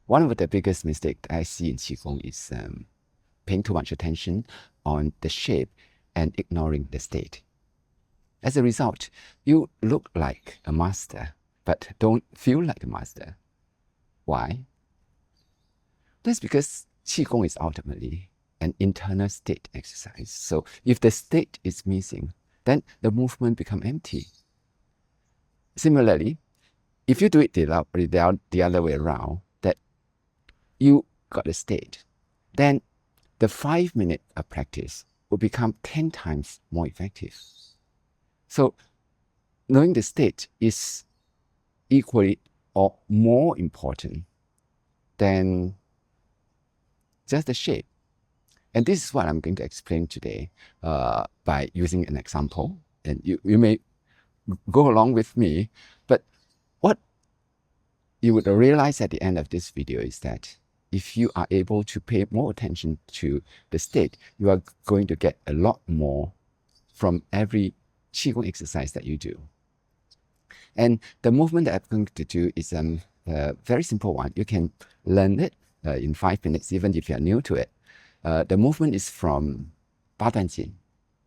One of the biggest mistakes I see in Qigong is paying too much attention on the shape and ignoring the state. As a result, you look like a master, but don't feel like a master. Why? That's because Qigong is ultimately an internal state exercise. So if the state is missing, then the movement becomes empty. Similarly, if you do it the other way around, that you got the state, then the 5 minutes of practice will become 10 times more effective. So knowing the state is equally or more important than just the shape. And this is what I'm going to explain today by using an example. And you may go along with me, but what you would realize at the end of this video is that if you are able to pay more attention to the state, you are going to get a lot more from every Qigong exercise that you do. And the movement that I'm going to do is a very simple one. You can learn it in 5 minutes, even if you're new to it. The movement is from Baduanjin.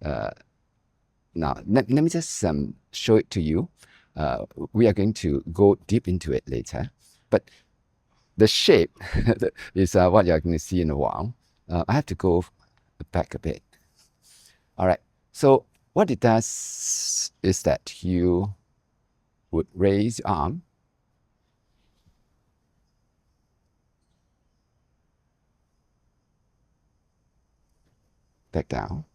Now, let me just show it to you. We are going to go deep into it later. But the shape is what you're going to see in a while. I have to go back a bit. All right. So what it does is that you would raise your arm, back down,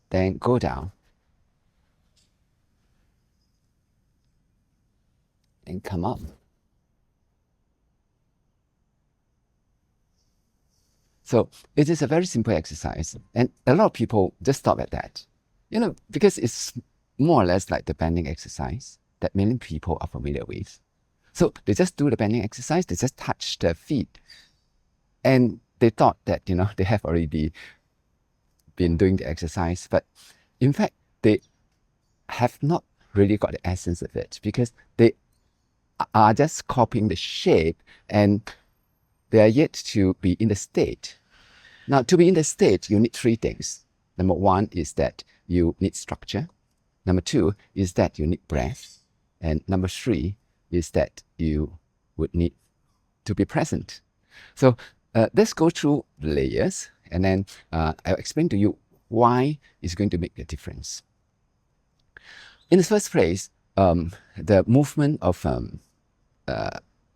then go down, and come up. So it is a very simple exercise, and a lot of people just stop at that. Because it's more or less like the bending exercise that many people are familiar with. So they just do the bending exercise, they just touch their feet, and they thought that, they have already been doing the exercise, but in fact, they have not really got the essence of it because they are just copying the shape and they are yet to be in the state. Now, to be in the state, you need 3 things. Number 1 is that you need structure. Number 2 is that you need breath. And number 3 is that you would need to be present. So let's go through the layers, and then I'll explain to you why it's going to make a difference. In the first place, the movement of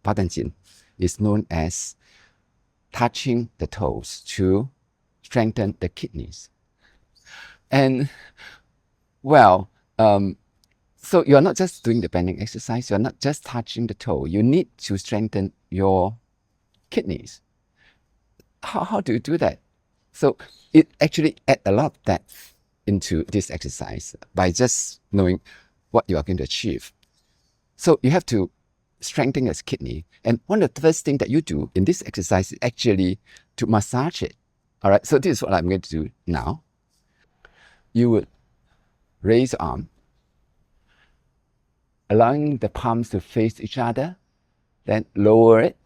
Baduanjin is known as touching the toes to strengthen the kidneys. And well, so you're not just doing the bending exercise, you're not just touching the toe, you need to strengthen your kidneys. How do you do that? So it actually adds a lot of depth into this exercise by just knowing what you are going to achieve. So you have to strengthen your kidney. And one of the first things that you do in this exercise is actually to massage it. All right, so this is what I'm going to do now. You would raise your arm, allowing the palms to face each other, then lower it.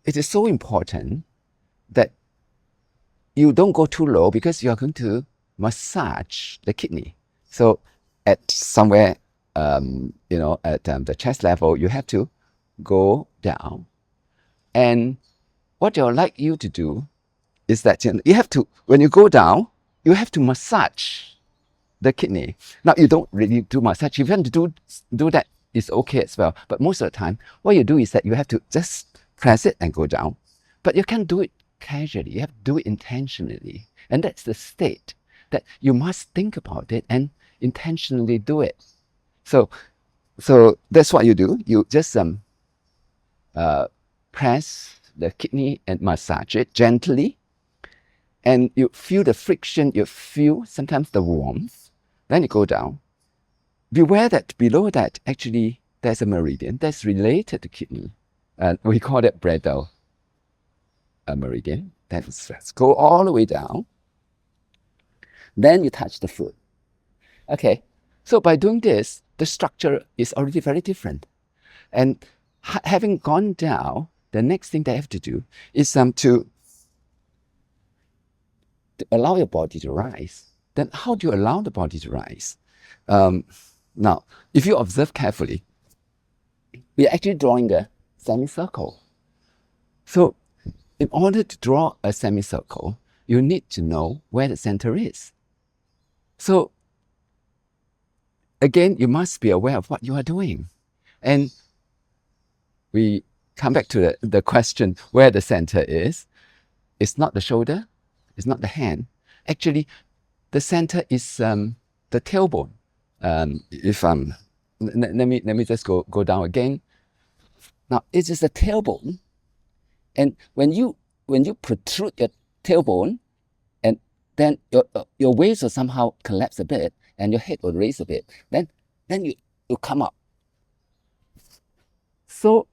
It is so important that you don't go too low because you are going to massage the kidney. So at somewhere, at the chest level, you have to go down. And what I would like you to do is that you have to, when you go down, you have to massage the kidney. Now, you don't really do massage. If you want to do that, it's okay as well. But most of the time, what you do is that you have to just press it and go down. But you can't do it casually. You have to do it intentionally. And that's the state that you must think about it and intentionally do it. So that's what you do. You just press the kidney and massage it gently. And you feel the friction, you feel sometimes the warmth. Then you go down. Beware that below that, actually, there's a meridian that's related to kidney. And we call it Brocades meridian. Then let's go all the way down. Then you touch the foot. Okay, So by doing this, the structure is already very different. And having gone down, the next thing they have to do is to allow your body to rise. Then how do you allow the body to rise? Now, if you observe carefully, we are actually drawing a semicircle. So in order to draw a semicircle, you need to know where the center is. So again, you must be aware of what you are doing. And we come back to the question where the center is. It's not the shoulder, it's not the hand. Actually, the center is the tailbone. Let me just go down again. Now it is the tailbone, and when you protrude your tailbone, and then your waist will somehow collapse a bit, and your head will raise a bit. Then you come up. So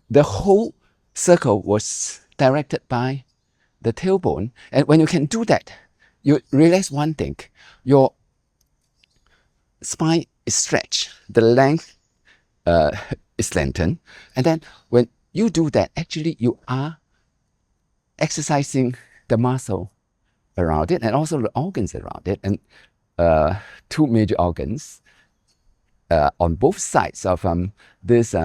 the whole circle was directed by the tailbone, and when you can do that, you realize one thing: your spine is stretched, the length is lengthened, and then when you do that, actually you are exercising the muscle around it and also the organs around it, and two major organs on both sides of this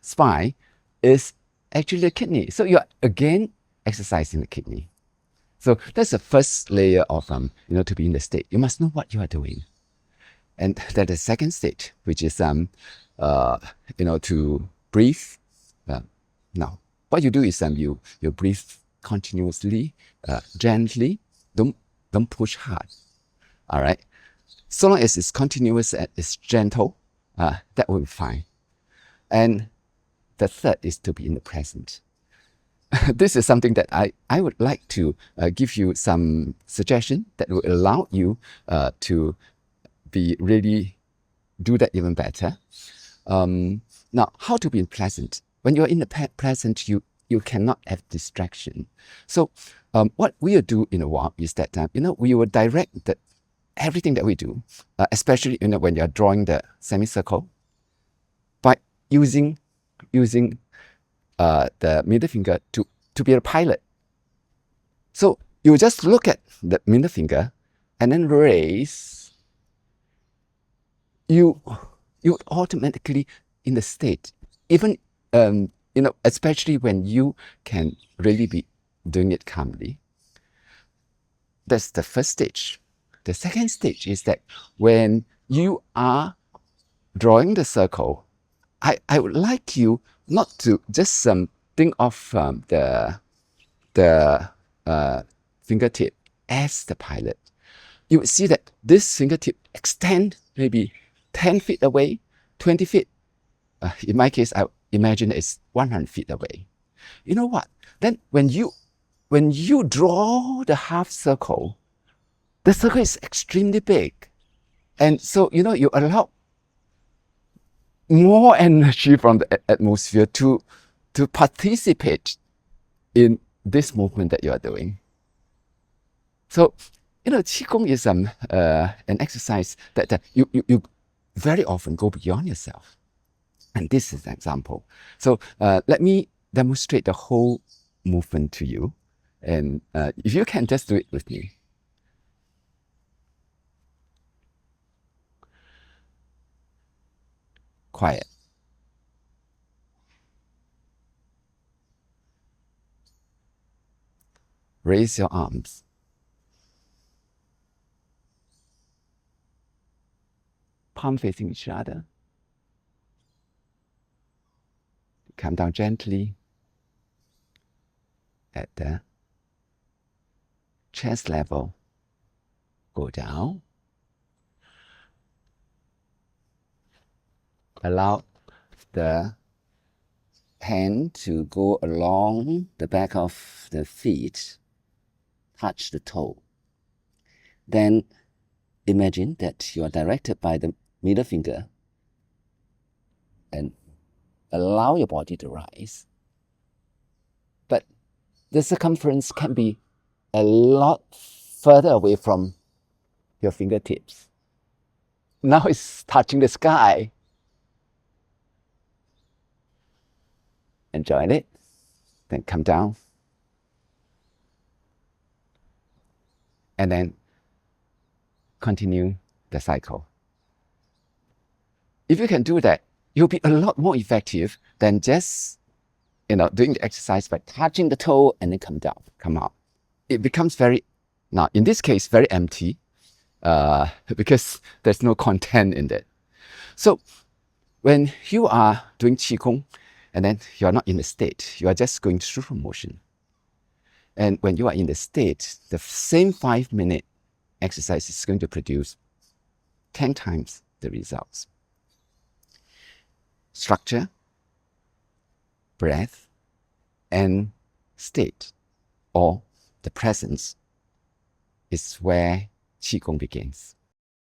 spine is actually the kidney. So you're again exercising the kidney. So that's the first layer of to be in the state. You must know what you are doing. And then the second stage, which is to breathe. Now, what you do is you breathe continuously, gently. Don't push hard. All right. So long as it's continuous and it's gentle, that will be fine. And the third is to be in the present. This is something that I would like to give you some suggestion that will allow you to be really do that even better. Now, how to be present? When you're in the present, you cannot have distraction. So what we will do in a while is that we will direct everything that we do, especially when you're drawing the semicircle, by using the middle finger to be a pilot. So you just look at the middle finger and then raise. You automatically in the state, even especially when you can really be doing it calmly. That's the first stage. The second stage is that when you are drawing the circle, I would like you not to just think of the fingertip as the pilot. You would see that this fingertip extend maybe 10 feet away, 20 feet. In my case, I imagine it's 100 feet away. You know what? Then when you draw the half circle, the circle is extremely big. And so, you allow more energy from the atmosphere to participate in this movement that you are doing. So, Qigong is an exercise that you very often go beyond yourself. And this is an example. So let me demonstrate the whole movement to you. And if you can just do it with me. Quiet. Raise your arms. Palm facing each other. Come down gently at the chest level. Go down. Allow the hand to go along the back of the feet, touch the toe. Then imagine that you are directed by the middle finger and allow your body to rise. But the circumference can be a lot further away from your fingertips. Now it's touching the sky. Enjoy it. Then come down. And then continue the cycle. If you can do that, you'll be a lot more effective than just doing the exercise by touching the toe and then come down, come out. It becomes now in this case, very empty because there's no content in it. So when you are doing Qigong and then you are not in the state, you are just going through motion. And when you are in the state, the same 5-minute exercise is going to produce 10 times the results. Structure, breath, and state, or the presence, is where Qigong begins.